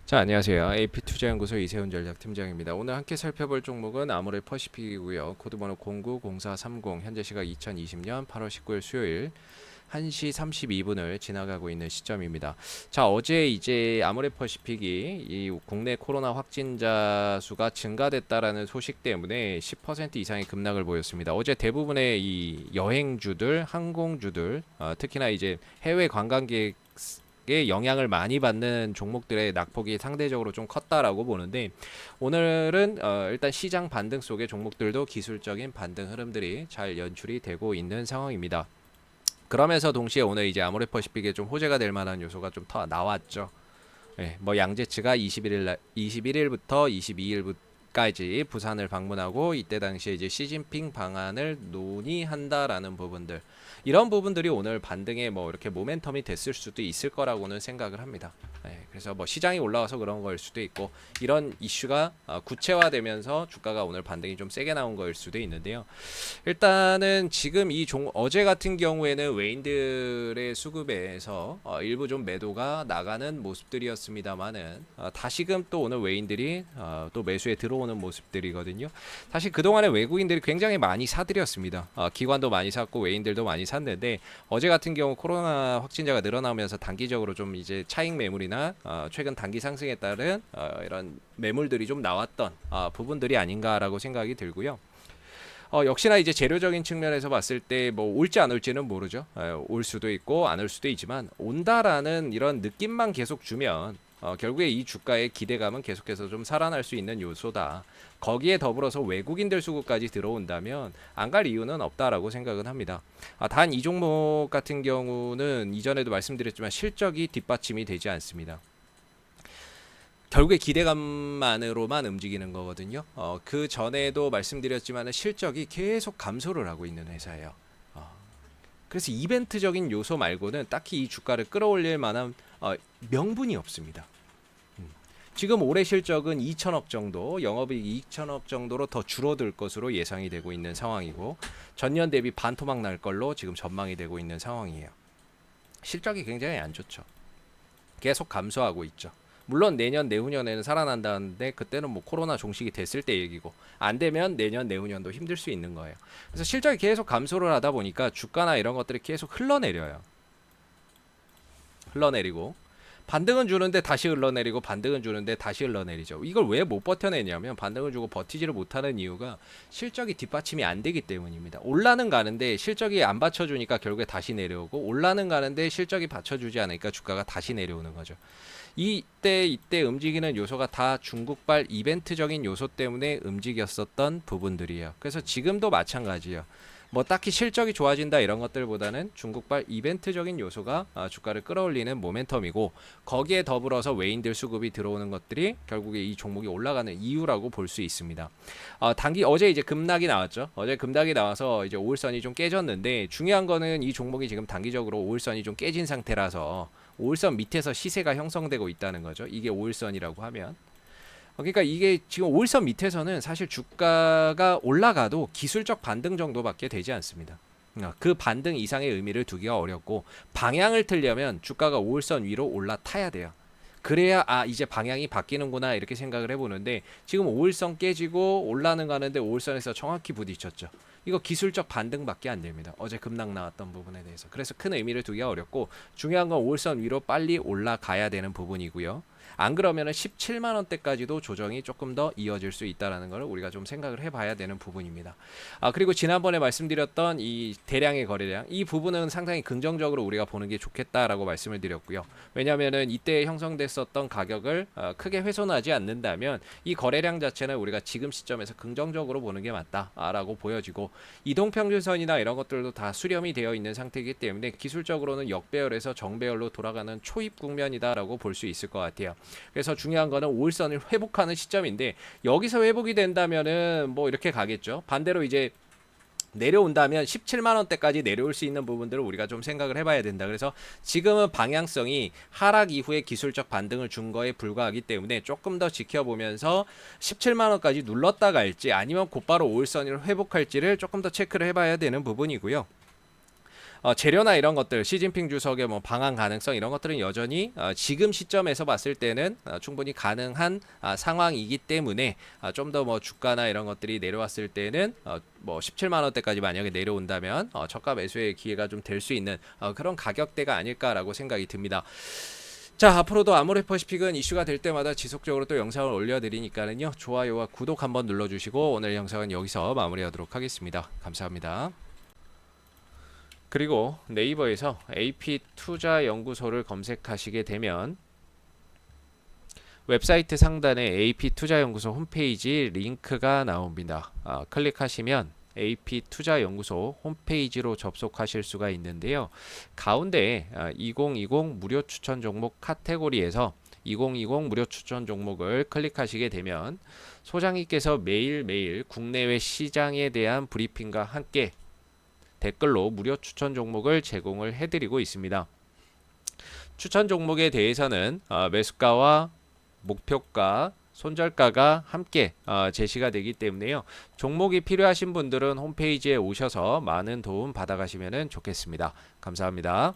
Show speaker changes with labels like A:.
A: 자, 안녕하세요. AP투자연구소 이세훈 전략팀장입니다. 오늘 함께 살펴볼 종목은 아모레퍼시픽이고요. 코드번호 090430, 현재 시각 2020년 8월 19일 수요일 1시 32분을 지나가고 있는 시점입니다. 자, 어제 이제 아모레퍼시픽이 이 국내 코로나 확진자 수가 증가됐다라는 소식 때문에 10% 이상의 급락을 보였습니다. 어제 대부분의 이 여행주들, 항공주들, 특히나 이제 해외 관광객 에 영향을 많이 받는 종목들의 낙폭이 상대적으로 좀 컸다라고 보는데, 오늘은 일단 시장 반등 속의 종목들도 기술적인 반등 흐름들이 잘 연출이 되고 있는 상황입니다. 그러면서 동시에 오늘 이제 아모레퍼시픽에 좀 호재가 될 만한 요소가 좀 더 나왔죠. 예, 뭐 양재츠가 21일부터 22일까지 부산을 방문하고, 이때 당시에 이제 시진핑 방안을 논의한다라는 부분들, 이런 부분들이 오늘 반등에 뭐 이렇게 모멘텀이 됐을 수도 있을 거라고는 생각을 합니다. 예, 그래서 뭐 시장이 올라와서 그런 거일 수도 있고, 이런 이슈가 구체화되면서 주가가 오늘 반등이 좀 세게 나온 거일 수도 있는데요. 일단은 지금 어제 같은 경우에는 외인들의 수급에서 일부 좀 매도가 나가는 모습들이었습니다만은, 다시금 또 오늘 외인들이 또 매수에 들어오는 모습들이거든요. 사실 그동안에 외국인들이 굉장히 많이 사들였습니다. 기관도 많이 샀고 외인들도 많이 샀는데, 어제 같은 경우 코로나 확진자가 늘어나면서 단기적으로 좀 이제 차익 매물이나 최근 단기 상승에 따른 이런 매물들이 좀 나왔던 부분들이 아닌가라고 생각이 들고요. 역시나 이제 재료적인 측면에서 봤을 때 뭐 올지 안 올지는 모르죠. 올 수도 있고 안 올 수도 있지만, 온다라는 이런 느낌만 계속 주면 결국에 이 주가의 기대감은 계속해서 좀 살아날 수 있는 요소다. 거기에 더불어서 외국인들 수급까지 들어온다면 안 갈 이유는 없다라고 생각은 합니다. 단 이 종목 같은 경우는 이전에도 말씀드렸지만 실적이 뒷받침이 되지 않습니다. 결국에 기대감만으로만 움직이는 거거든요. 그 전에도 말씀드렸지만 실적이 계속 감소를 하고 있는 회사예요. 그래서 이벤트적인 요소 말고는 딱히 이 주가를 끌어올릴 만한 명분이 없습니다. 지금 올해 실적은 2천억 정도, 영업이익 2천억 정도로 더 줄어들 것으로 예상이 되고 있는 상황이고, 전년 대비 반토막 날 걸로 지금 전망이 되고 있는 상황이에요. 실적이 굉장히 안 좋죠. 계속 감소하고 있죠. 물론 내년 내후년에는 살아난다는데, 그때는 뭐 코로나 종식이 됐을 때 얘기고, 안 되면 내년 내후년도 힘들 수 있는 거예요. 그래서 실적이 계속 감소를 하다 보니까 주가나 이런 것들이 계속 흘러내려요. 흘러내리고 반등은 주는데 다시 흘러내리고, 반등은 주는데 다시 흘러내리죠. 이걸 왜 못 버텨내냐면, 반등을 주고 버티지를 못하는 이유가 실적이 뒷받침이 안 되기 때문입니다. 올라는 가는데 실적이 안 받쳐주니까 결국에 다시 내려오고, 올라는 가는데 실적이 받쳐주지 않으니까 주가가 다시 내려오는 거죠. 이때 움직이는 요소가 다 중국발 이벤트적인 요소 때문에 움직였었던 부분들이에요. 그래서 지금도 마찬가지예요. 뭐 딱히 실적이 좋아진다 이런 것들보다는 중국발 이벤트적인 요소가 주가를 끌어올리는 모멘텀이고, 거기에 더불어서 외인들 수급이 들어오는 것들이 결국에 이 종목이 올라가는 이유라고 볼 수 있습니다. 어제 이제 급락이 나왔죠. 어제 급락이 나와서 이제 5일선이 좀 깨졌는데, 중요한 거는 이 종목이 지금 단기적으로 5일선이 좀 깨진 상태라서 5일선 밑에서 시세가 형성되고 있다는 거죠. 이게 5일선이라고 하면. 그러니까 이게 지금 5일선 밑에서는 사실 주가가 올라가도 기술적 반등 정도밖에 되지 않습니다. 그 반등 이상의 의미를 두기가 어렵고, 방향을 틀려면 주가가 5일선 위로 올라타야 돼요. 그래야 이제 방향이 바뀌는구나 이렇게 생각을 해보는데, 지금 5일선 깨지고 올라는 가는데 5일선에서 정확히 부딪혔죠. 이거 기술적 반등밖에 안 됩니다. 어제 급락 나왔던 부분에 대해서. 그래서 큰 의미를 두기가 어렵고, 중요한 건 5일선 위로 빨리 올라가야 되는 부분이고요. 안 그러면은 17만 원대까지도 조정이 조금 더 이어질 수 있다라는 걸 우리가 좀 생각을 해봐야 되는 부분입니다. 그리고 지난번에 말씀드렸던 이 대량의 거래량, 이 부분은 상당히 긍정적으로 우리가 보는 게 좋겠다라고 말씀을 드렸고요. 왜냐하면은 이때 형성됐었던 가격을 크게 훼손하지 않는다면 이 거래량 자체는 우리가 지금 시점에서 긍정적으로 보는 게 맞다라고 보여지고, 이동평균선이나 이런 것들도 다 수렴이 되어 있는 상태이기 때문에 기술적으로는 역배열에서 정배열로 돌아가는 초입 국면이다라고 볼 수 있을 것 같아요. 그래서 중요한 거는 5일선을 회복하는 시점인데, 여기서 회복이 된다면은 뭐 이렇게 가겠죠. 반대로 이제 내려온다면 17만 원대까지 내려올 수 있는 부분들을 우리가 좀 생각을 해봐야 된다. 그래서 지금은 방향성이 하락 이후에 기술적 반등을 준 거에 불과하기 때문에 조금 더 지켜보면서 17만 원까지 눌렀다 갈지, 아니면 곧바로 5일선을 회복할지를 조금 더 체크를 해봐야 되는 부분이고요. 재료나 이런 것들, 시진핑 주석의 뭐 방한 가능성 이런 것들은 여전히 지금 시점에서 봤을 때는 충분히 가능한 상황이기 때문에 좀 더 뭐 주가나 이런 것들이 내려왔을 때는 뭐 17만 원대까지 만약에 내려온다면 저가 매수의 기회가 좀 될 수 있는 그런 가격대가 아닐까라고 생각이 듭니다. 자, 앞으로도 아모레퍼시픽은 이슈가 될 때마다 지속적으로 또 영상을 올려드리니까는요, 좋아요와 구독 한번 눌러주시고 오늘 영상은 여기서 마무리하도록 하겠습니다. 감사합니다. 그리고 네이버에서 AP투자연구소를 검색하시게 되면 웹사이트 상단에 AP투자연구소 홈페이지 링크가 나옵니다. 클릭하시면 AP투자연구소 홈페이지로 접속하실 수가 있는데요. 가운데 2020 무료 추천 종목 카테고리에서 2020 무료 추천 종목을 클릭하시게 되면 소장님께서 매일매일 국내외 시장에 대한 브리핑과 함께 댓글로 무료 추천 종목을 제공을 해드리고 있습니다. 추천 종목에 대해서는 매수가와 목표가, 손절가가 함께 제시가 되기 때문에요. 종목이 필요하신 분들은 홈페이지에 오셔서 많은 도움 받아가시면 좋겠습니다. 감사합니다.